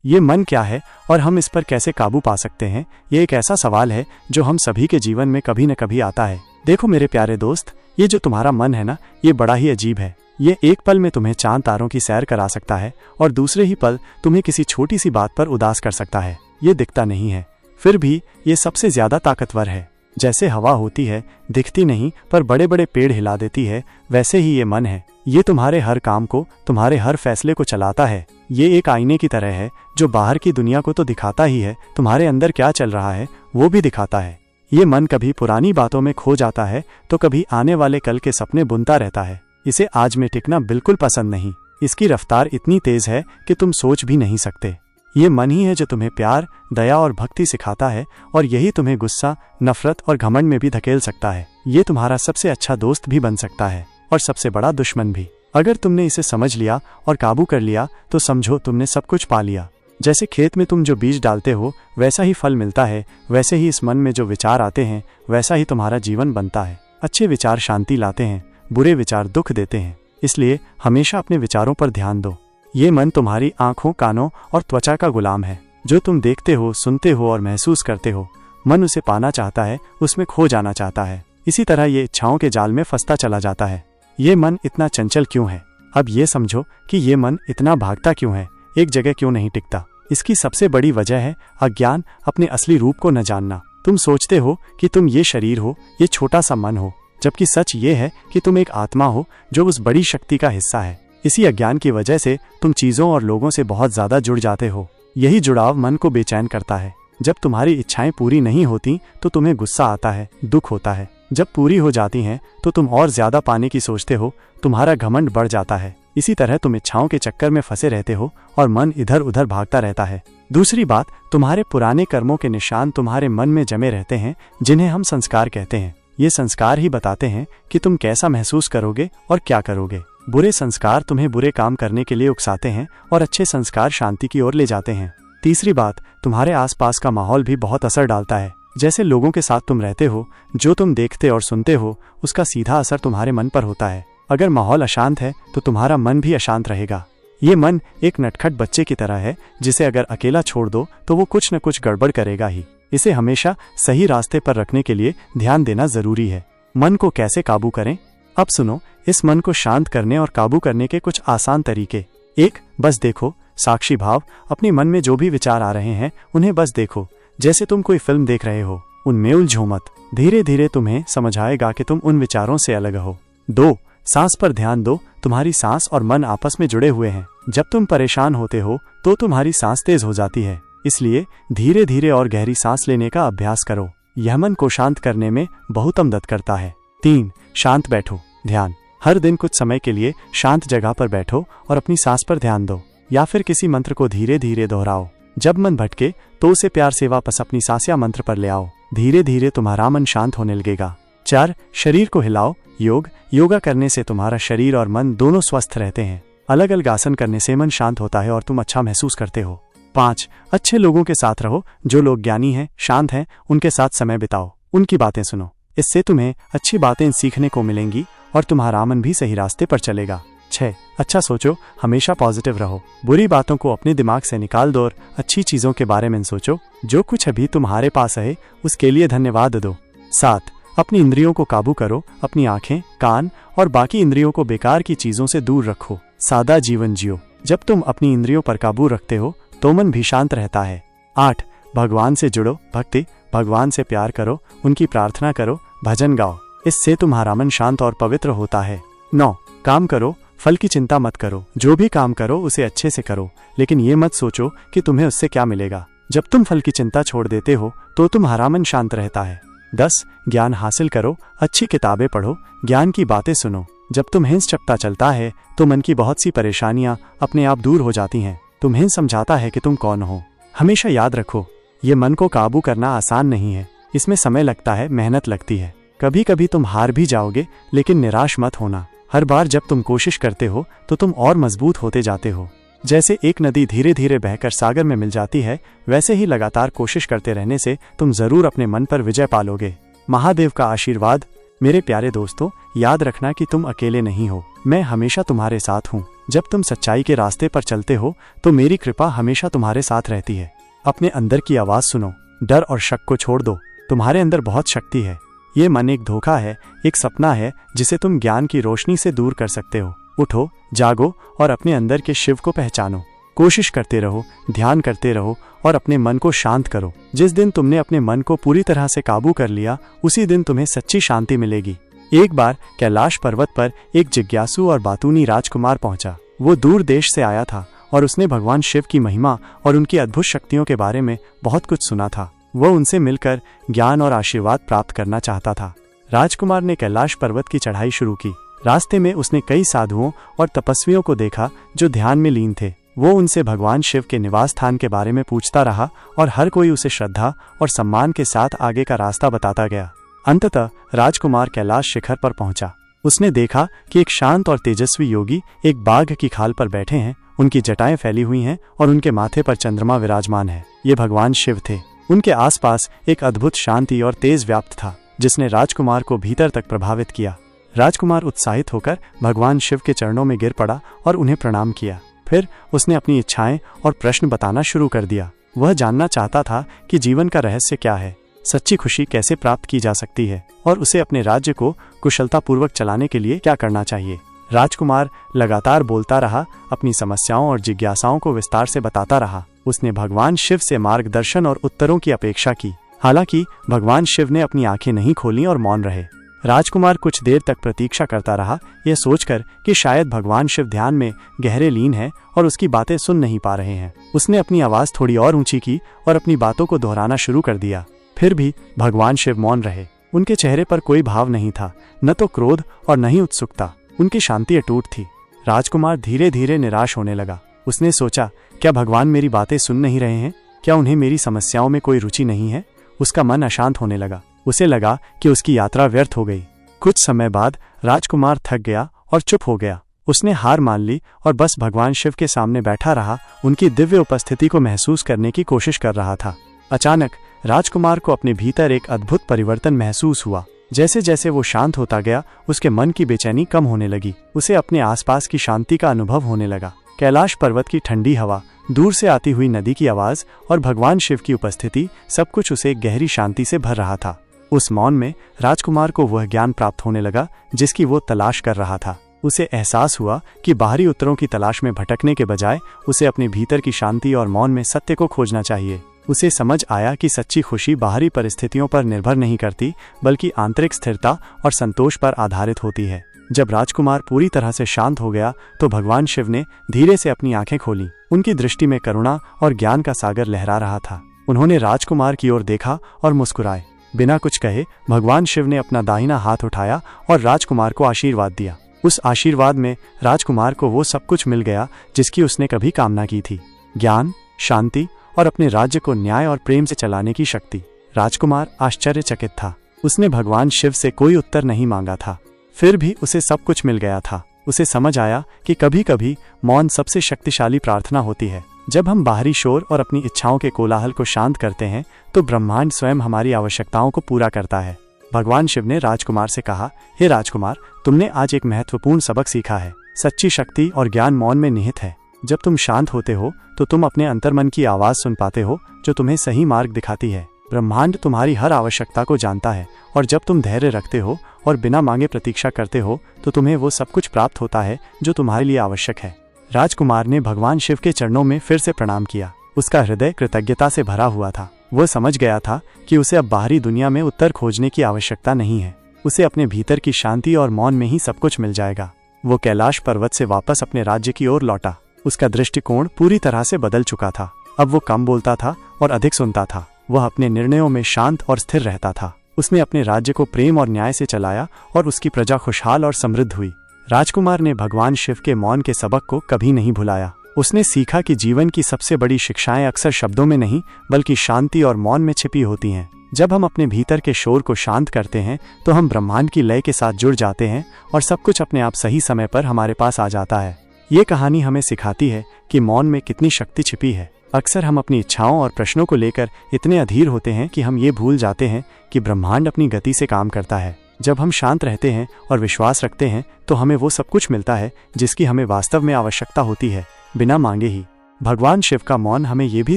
ये मन क्या है और हम इस पर कैसे काबू पा सकते हैं, ये एक ऐसा सवाल है जो हम सभी के जीवन में कभी न कभी आता है। देखो मेरे प्यारे दोस्त, ये जो तुम्हारा मन है ना, ये बड़ा ही अजीब है। ये एक पल में तुम्हें चांद तारों की सैर करा सकता है और दूसरे ही पल तुम्हें किसी छोटी सी बात पर उदास कर सकता है। ये दिखता नहीं है, फिर भी ये सबसे ज्यादा ताकतवर है। जैसे हवा होती है, दिखती नहीं पर बड़े बड़े पेड़ हिला देती है, वैसे ही ये मन है। ये तुम्हारे हर काम को, तुम्हारे हर फैसले को चलाता है। ये एक आईने की तरह है जो बाहर की दुनिया को तो दिखाता ही है, तुम्हारे अंदर क्या चल रहा है वो भी दिखाता है। ये मन कभी पुरानी बातों में खो जाता है तो कभी आने वाले कल के सपने बुनता रहता है। इसे आज में टिकना बिल्कुल पसंद नहीं। इसकी रफ्तार इतनी तेज है कि तुम सोच भी नहीं सकते। ये मन ही है जो तुम्हें प्यार, दया और भक्ति सिखाता है और यही तुम्हें गुस्सा, नफरत और घमंड में भी धकेल सकता है। ये तुम्हारा सबसे अच्छा दोस्त भी बन सकता है और सबसे बड़ा दुश्मन भी। अगर तुमने इसे समझ लिया और काबू कर लिया तो समझो तुमने सब कुछ पा लिया। जैसे खेत में तुम जो बीज डालते हो वैसा ही फल मिलता है, वैसे ही इस मन में जो विचार आते हैं वैसा ही तुम्हारा जीवन बनता है। अच्छे विचार शांति लाते हैं, बुरे विचार दुख देते हैं। इसलिए हमेशा अपने विचारों पर ध्यान दो। ये मन तुम्हारी आंखों, कानों और त्वचा का गुलाम है। जो तुम देखते हो, सुनते हो और महसूस करते हो, मन उसे पाना चाहता है, उसमें खो जाना चाहता है। इसी तरह ये इच्छाओं के जाल में फंसता चला जाता है। ये मन इतना चंचल क्यों है? अब ये समझो कि ये मन इतना भागता क्यों है, एक जगह क्यों नहीं टिकता। इसकी सबसे बड़ी वजह है अज्ञान, अपने असली रूप को न जानना। तुम सोचते हो कि तुम ये शरीर हो, ये छोटा सा मन हो, जबकि सच ये है कि तुम एक आत्मा हो जो उस बड़ी शक्ति का हिस्सा है। इसी अज्ञान की वजह से तुम चीजों और लोगों से बहुत ज्यादा जुड़ जाते हो। यही जुड़ाव मन को बेचैन करता है। जब तुम्हारी इच्छाएं पूरी नहीं होती तो तुम्हें गुस्सा आता है, दुख होता है। जब पूरी हो जाती हैं तो तुम और ज्यादा पाने की सोचते हो, तुम्हारा घमंड बढ़ जाता है। इसी तरह तुम इच्छाओं के चक्कर में फंसे रहते हो और मन इधर उधर भागता रहता है। दूसरी बात, तुम्हारे पुराने कर्मों के निशान तुम्हारे मन में जमे रहते हैं, जिन्हें हम संस्कार कहते हैं। ये संस्कार ही बताते हैं कि तुम कैसा महसूस करोगे और क्या करोगे। बुरे संस्कार तुम्हें बुरे काम करने के लिए उकसाते हैं और अच्छे संस्कार शांति की ओर ले जाते हैं। तीसरी बात, तुम्हारे आसपास का माहौल भी बहुत असर डालता है। जैसे लोगों के साथ तुम रहते हो, जो तुम देखते और सुनते हो, उसका सीधा असर तुम्हारे मन पर होता है। अगर माहौल अशांत है तो तुम्हारा मन भी अशांत रहेगा। ये मन एक नटखट बच्चे की तरह है, जिसे अगर अकेला छोड़ दो तो वो कुछ न कुछ गड़बड़ करेगा ही। इसे हमेशा सही रास्ते पर रखने के लिए ध्यान देना जरूरी है। मन को कैसे काबू करें? अब सुनो, इस मन को शांत करने और काबू करने के कुछ आसान तरीके। 1. बस देखो, साक्षी भाव। अपने मन में जो भी विचार आ रहे हैं उन्हें बस देखो, जैसे तुम कोई फिल्म देख रहे हो। उनमें उलझो मत। धीरे धीरे तुम्हें समझ आएगा कि तुम उन विचारों से अलग हो। 2. सांस पर ध्यान दो। तुम्हारी सांस और मन आपस में जुड़े हुए हैं। जब तुम परेशान होते हो तो तुम्हारी सांस तेज हो जाती है, इसलिए धीरे धीरे और गहरी सांस लेने का अभ्यास करो। यह मन को शांत करने में बहुत मदद करता है। 3. शांत बैठो। ध्यान। हर दिन कुछ समय के लिए शांत जगह पर बैठो और अपनी सांस पर ध्यान दो, या फिर किसी मंत्र को धीरे धीरे दोहराओ। जब मन भटके तो उसे प्यार से वापस अपनी सांस या मंत्र पर ले आओ। धीरे धीरे तुम्हारा मन शांत होने लगेगा। 4. शरीर को हिलाओ। योगा करने से तुम्हारा शरीर और मन दोनों स्वस्थ रहते हैं। अलग अलग आसन करने से मन शांत होता है और तुम अच्छा महसूस करते हो। 5. अच्छे लोगों के साथ रहो। जो लोग ज्ञानी हैं, शांत हैं, उनके साथ समय बिताओ, उनकी बातें सुनो। इससे तुम्हें अच्छी बातें सीखने को मिलेंगी और तुम्हारा मन भी सही रास्ते पर चलेगा। 6. अच्छा सोचो। हमेशा पॉजिटिव रहो। बुरी बातों को अपने दिमाग से निकाल दो और अच्छी चीजों के बारे में सोचो। जो कुछ अभी तुम्हारे पास है उसके लिए धन्यवाद दो। 7. अपनी इंद्रियों को काबू करो। अपनी आंखें, कान और बाकी इंद्रियों को बेकार की चीजों से दूर रखो। सादा जीवन जियो। जब तुम अपनी इंद्रियों पर काबू रखते हो तो मन भी शांत रहता है। 8. भगवान से जुड़ो। भक्ति। भगवान से प्यार करो, उनकी प्रार्थना करो, भजन गाओ। इससे तुम्हारा मन शांत और पवित्र होता है। 9. काम करो। फल की चिंता मत करो। जो भी काम करो उसे अच्छे से करो, लेकिन ये मत सोचो कि तुम्हें उससे क्या मिलेगा। जब तुम फल की चिंता छोड़ देते हो तो तुम्हारा मन शांत रहता है। 10. ज्ञान हासिल करो। अच्छी किताबें पढ़ो, ज्ञान की बातें सुनो। जब तुम्हें चपता चलता है तो मन की बहुत सी परेशानियां अपने आप दूर हो जाती हैं। तुम्हें समझाता है कि तुम कौन हो। हमेशा याद रखो, ये मन को काबू करना आसान नहीं है। इसमें समय लगता है, मेहनत लगती है। कभी कभी तुम हार भी जाओगे, लेकिन निराश मत होना। हर बार जब तुम कोशिश करते हो तो तुम और मजबूत होते जाते हो। जैसे एक नदी धीरे धीरे बहकर सागर में मिल जाती है, वैसे ही लगातार कोशिश करते रहने से तुम जरूर अपने मन पर विजय पालोगे। महादेव का आशीर्वाद। मेरे प्यारे दोस्तों, याद रखना कि तुम अकेले नहीं हो। मैं हमेशा तुम्हारे साथ हूँ। जब तुम सच्चाई के रास्ते पर चलते हो तो मेरी कृपा हमेशा तुम्हारे साथ रहती है। अपने अंदर की आवाज़ सुनो, डर और शक को छोड़ दो। तुम्हारे अंदर बहुत शक्ति है। ये मन एक धोखा है, एक सपना है जिसे तुम ज्ञान की रोशनी से दूर कर सकते हो। उठो, जागो और अपने अंदर के शिव को पहचानो। कोशिश करते रहो, ध्यान करते रहो और अपने मन को शांत करो। जिस दिन तुमने अपने मन को पूरी तरह से काबू कर लिया, उसी दिन तुम्हें सच्ची शांति मिलेगी। एक बार कैलाश पर्वत पर एक जिज्ञासु और बातूनी राजकुमार पहुंचा। वो दूर देश से आया था और उसने भगवान शिव की महिमा और उनकी अद्भुत शक्तियों के बारे में बहुत कुछ सुना था। वह उनसे मिलकर ज्ञान और आशीर्वाद प्राप्त करना चाहता था। राजकुमार ने कैलाश पर्वत की चढ़ाई शुरू की। रास्ते में उसने कई साधुओं और तपस्वियों को देखा जो ध्यान में लीन थे। वो उनसे भगवान शिव के निवास स्थान के बारे में पूछता रहा और हर कोई उसे श्रद्धा और सम्मान के साथ आगे का रास्ता बताता गया। अंततः राजकुमार कैलाश शिखर पर पहुंचा। उसने देखा कि एक शांत और तेजस्वी योगी एक बाघ की खाल पर बैठे हैं। उनकी जटाएं फैली हुई हैं और उनके माथे पर चंद्रमा विराजमान है। ये भगवान शिव थे। उनके आसपास एक अद्भुत शांति और तेज व्याप्त था जिसने राजकुमार को भीतर तक प्रभावित किया। राजकुमार उत्साहित होकर भगवान शिव के चरणों में गिर पड़ा और उन्हें प्रणाम किया। फिर उसने अपनी इच्छाएं और प्रश्न बताना शुरू कर दिया। वह जानना चाहता था कि जीवन का रहस्य क्या है, सच्ची खुशी कैसे प्राप्त की जा सकती है और उसे अपने राज्य को कुशलतापूर्वक चलाने के लिए क्या करना चाहिए। राजकुमार लगातार बोलता रहा, अपनी समस्याओं और जिज्ञासाओं को विस्तार से बताता रहा। उसने भगवान शिव से मार्गदर्शन और उत्तरों की अपेक्षा की। हालांकि भगवान शिव ने अपनी आंखें नहीं खोलीं और मौन रहे। राजकुमार कुछ देर तक प्रतीक्षा करता रहा, यह सोचकर कि शायद भगवान शिव ध्यान में गहरे लीन हैं और उसकी बातें सुन नहीं पा रहे हैं। उसने अपनी आवाज़ थोड़ी और ऊंची की और अपनी बातों को दोहराना शुरू कर दिया। फिर भी भगवान शिव मौन रहे। उनके चेहरे पर कोई भाव नहीं था, न तो क्रोध और न ही उत्सुकता। उनकी शांति अटूट थी। राजकुमार धीरे धीरे निराश होने लगा। उसने सोचा, क्या भगवान मेरी बातें सुन नहीं रहे हैं? क्या उन्हें मेरी समस्याओं में कोई रुचि नहीं है? उसका मन अशांत होने लगा। उसे लगा कि उसकी यात्रा व्यर्थ हो गई। कुछ समय बाद राजकुमार थक गया और चुप हो गया। उसने हार मान ली और बस भगवान शिव के सामने बैठा रहा, उनकी दिव्य उपस्थिति को महसूस करने की कोशिश कर रहा था। अचानक राजकुमार को अपने भीतर एक अद्भुत परिवर्तन महसूस हुआ। जैसे जैसे वो शांत होता गया, उसके मन की बेचैनी कम होने लगी। उसे अपने आसपास की शांति का अनुभव होने लगा। कैलाश पर्वत की ठंडी हवा, दूर से आती हुई नदी की आवाज और भगवान शिव की उपस्थिति, सब कुछ उसे गहरी शांति से भर रहा था। उस मौन में राजकुमार को वह ज्ञान प्राप्त होने लगा जिसकी वो तलाश कर रहा था। उसे एहसास हुआ कि बाहरी उत्तरों की तलाश में भटकने के बजाय उसे अपने भीतर की शांति और मौन में सत्य को खोजना चाहिए। उसे समझ आया कि सच्ची खुशी बाहरी परिस्थितियों पर निर्भर नहीं करती, बल्कि आंतरिक स्थिरता और संतोष पर आधारित होती है। जब राजकुमार पूरी तरह से शांत हो गया तो भगवान शिव ने धीरे से अपनी आंखें खोली। उनकी दृष्टि में करुणा और ज्ञान का सागर लहरा रहा था। उन्होंने राजकुमार की ओर देखा और मुस्कुराए। बिना कुछ कहे भगवान शिव ने अपना दाहिना हाथ उठाया और राजकुमार को आशीर्वाद दिया। उस आशीर्वाद में राजकुमार को वो सब कुछ मिल गया जिसकी उसने कभी कामना की थी, ज्ञान, शांति और अपने राज्य को न्याय और प्रेम से चलाने की शक्ति। राजकुमार आश्चर्यचकित था। उसने भगवान शिव से कोई उत्तर नहीं मांगा था, फिर भी उसे सब कुछ मिल गया था। उसे समझ आया कि कभी कभी मौन सबसे शक्तिशाली प्रार्थना होती है। जब हम बाहरी शोर और अपनी इच्छाओं के कोलाहल को शांत करते हैं तो ब्रह्मांड स्वयं हमारी आवश्यकताओं को पूरा करता है। भगवान शिव ने राजकुमार से कहा, हे राजकुमार, तुमने आज एक महत्वपूर्ण सबक सीखा है। सच्ची शक्ति और ज्ञान मौन में निहित है। जब तुम शांत होते हो तो तुम अपने अंतर्मन की आवाज सुन पाते हो जो तुम्हें सही मार्ग दिखाती है। ब्रह्मांड तुम्हारी हर आवश्यकता को जानता है और जब तुम धैर्य रखते हो और बिना मांगे प्रतीक्षा करते हो तो तुम्हें वो सब कुछ प्राप्त होता है जो तुम्हारे लिए आवश्यक है। राजकुमार ने भगवान शिव के चरणों में फिर से प्रणाम किया। उसका हृदय कृतज्ञता से भरा हुआ था। वह समझ गया था कि उसे अब बाहरी दुनिया में उत्तर खोजने की आवश्यकता नहीं है। उसे अपने भीतर की शांति और मौन में ही सब कुछ मिल जाएगा। वो कैलाश पर्वत से वापस अपने राज्य की ओर लौटा। उसका दृष्टिकोण पूरी तरह से बदल चुका था। अब वो कम बोलता था और अधिक सुनता था। वह अपने निर्णयों में शांत और स्थिर रहता था। उसने अपने राज्य को प्रेम और न्याय से चलाया और उसकी प्रजा खुशहाल और समृद्ध हुई। राजकुमार ने भगवान शिव के मौन के सबक को कभी नहीं भुलाया। उसने सीखा कि जीवन की सबसे बड़ी शिक्षाएं अक्सर शब्दों में नहीं बल्कि शांति और मौन में छिपी होती हैं। जब हम अपने भीतर के शोर को शांत करते हैं तो हम ब्रह्मांड की लय के साथ जुड़ जाते हैं और सब कुछ अपने आप सही समय पर हमारे पास आ जाता है। ये कहानी हमें सिखाती है कि मौन में कितनी शक्ति छिपी है। अक्सर हम अपनी इच्छाओं और प्रश्नों को लेकर इतने अधीर होते हैं कि हम ये भूल जाते हैं कि ब्रह्मांड अपनी गति से काम करता है। जब हम शांत रहते हैं और विश्वास रखते हैं तो हमें वो सब कुछ मिलता है जिसकी हमें वास्तव में आवश्यकता होती है, बिना मांगे ही। भगवान शिव का मौन हमें ये भी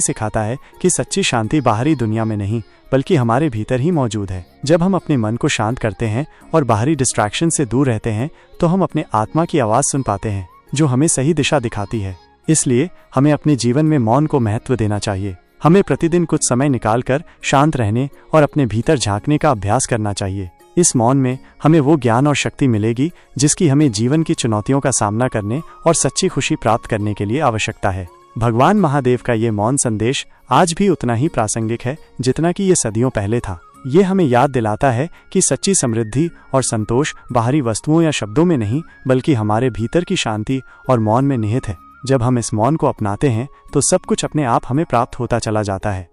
सिखाता है कि सच्ची शांति बाहरी दुनिया में नहीं बल्कि हमारे भीतर ही मौजूद है। जब हम अपने मन को शांत करते हैं और बाहरी डिस्ट्रैक्शन से दूर रहते हैं तो हम अपने आत्मा की आवाज़ सुन पाते हैं जो हमें सही दिशा दिखाती है। इसलिए हमें अपने जीवन में मौन को महत्व देना चाहिए। हमें प्रतिदिन कुछ समय निकालकर शांत रहने और अपने भीतर झांकने का अभ्यास करना चाहिए। इस मौन में हमें वो ज्ञान और शक्ति मिलेगी जिसकी हमें जीवन की चुनौतियों का सामना करने और सच्ची खुशी प्राप्त करने के लिए आवश्यकता है। भगवान महादेव का ये मौन संदेश आज भी उतना ही प्रासंगिक है जितना कि ये सदियों पहले था। ये हमें याद दिलाता है कि सच्ची समृद्धि और संतोष बाहरी वस्तुओं या शब्दों में नहीं बल्कि हमारे भीतर की शांति और मौन में निहित है। जब हम इस मौन को अपनाते हैं तो सब कुछ अपने आप हमें प्राप्त होता चला जाता है।